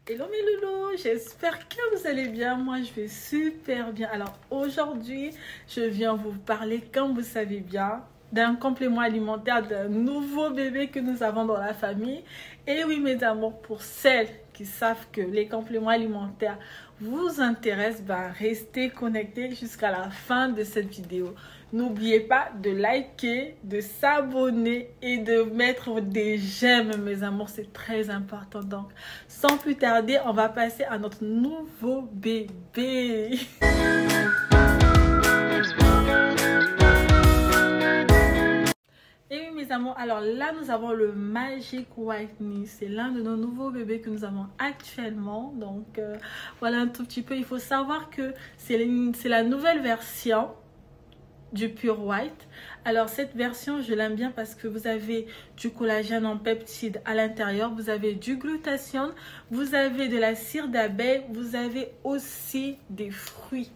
Hello mes loulous, j'espère que vous allez bien. Moi je vais super bien. Alors aujourd'hui je viens vous parler, comme vous savez bien, d'un complément alimentaire, d'un nouveau bébé que nous avons dans la famille. Et oui mes amours, pour celles qui savent que les compléments alimentaires vous intéressent, restez connectés jusqu'à la fin de cette vidéo. N'oubliez pas de liker, de s'abonner et de mettre des j'aime mes amours, c'est très important. Donc sans plus tarder, on va passer à notre nouveau bébé. Et oui mes amours, alors là nous avons le Magic Whitening. C'est l'un de nos nouveaux bébés que nous avons actuellement. Donc voilà un tout petit peu. Il faut savoir que c'est la nouvelle version du Pure White. Alors cette version je l'aime bien parce que vous avez du collagène en peptides à l'intérieur, vous avez du glutathione, vous avez de la cire d'abeille, vous avez aussi des fruits,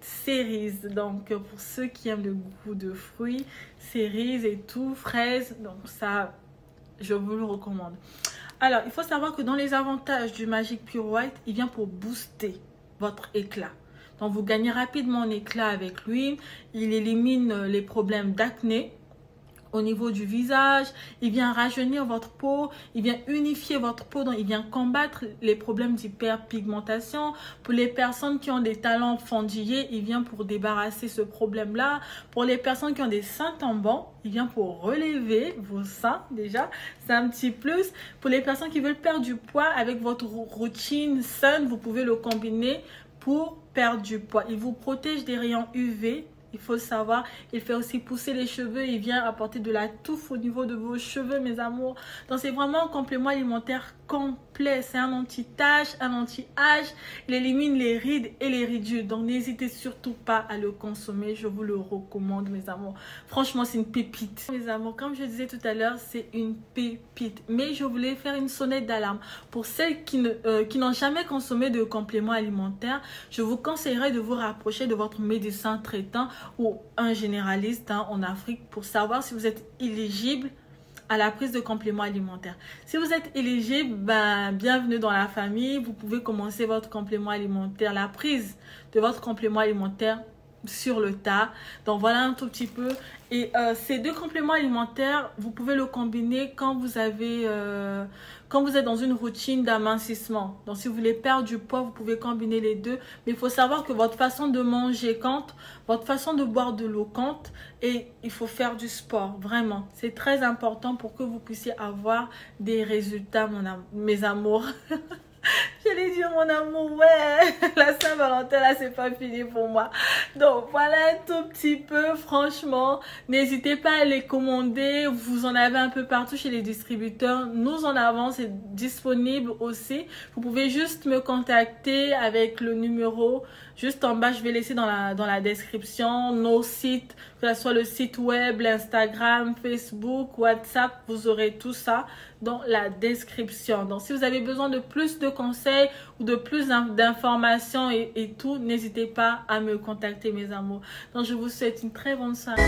cerises. Donc pour ceux qui aiment le goût de fruits, cerises et tout, fraises, donc ça je vous le recommande. Alors il faut savoir que dans les avantages du Magic Pure White, il vient pour booster votre éclat. Donc vous gagnez rapidement en éclat avec lui. Il élimine les problèmes d'acné au niveau du visage. Il vient rajeunir votre peau. Il vient unifier votre peau. Donc il vient combattre les problèmes d'hyperpigmentation. Pour les personnes qui ont des talons fendillés, il vient pour débarrasser ce problème-là. Pour les personnes qui ont des seins tombants, il vient pour relever vos seins déjà. C'est un petit plus. Pour les personnes qui veulent perdre du poids avec votre routine saine, vous pouvez le combiner pour perdre du poids. Il vous protège des rayons UV, il faut le savoir. Il fait aussi pousser les cheveux. Il vient apporter de la touffe au niveau de vos cheveux, mes amours. Donc c'est vraiment un complément alimentaire complet. C'est un anti-tache, un anti-âge. Il élimine les rides et les ridures. Donc n'hésitez surtout pas à le consommer. Je vous le recommande, mes amours. Franchement, c'est une pépite. Mes amours, comme je disais tout à l'heure, c'est une pépite. Mais je voulais faire une sonnette d'alarme. Pour celles qui n'ont jamais consommé de compléments alimentaires, je vous conseillerais de vous rapprocher de votre médecin traitant ou un généraliste en Afrique pour savoir si vous êtes éligible à la prise de compléments alimentaires. Si vous êtes éligible, bienvenue dans la famille. Vous pouvez commencer votre complément alimentaire, la prise de votre complément alimentaire sur le tas. Donc voilà un tout petit peu. Et ces deux compléments alimentaires, vous pouvez le combiner quand vous êtes dans une routine d'amincissement. Donc si vous voulez perdre du poids, vous pouvez combiner les deux. Mais il faut savoir que votre façon de manger compte, votre façon de boire de l'eau compte, et il faut faire du sport. Vraiment, c'est très important pour que vous puissiez avoir des résultats, mes amours. J'allais dire mon amour, ouais, la Saint-Valentin là c'est pas fini pour moi. Donc voilà un tout petit peu, franchement, n'hésitez pas à les commander, vous en avez un peu partout chez les distributeurs, nous en avons, c'est disponible aussi. Vous pouvez juste me contacter avec le numéro juste en bas, je vais laisser dans la description nos sites, que ce soit le site web, l'Instagram, Facebook, WhatsApp, vous aurez tout ça dans la description. Donc si vous avez besoin de plus de conseils ou de plus d'informations et tout, n'hésitez pas à me contacter mes amours. Donc je vous souhaite une très bonne soirée.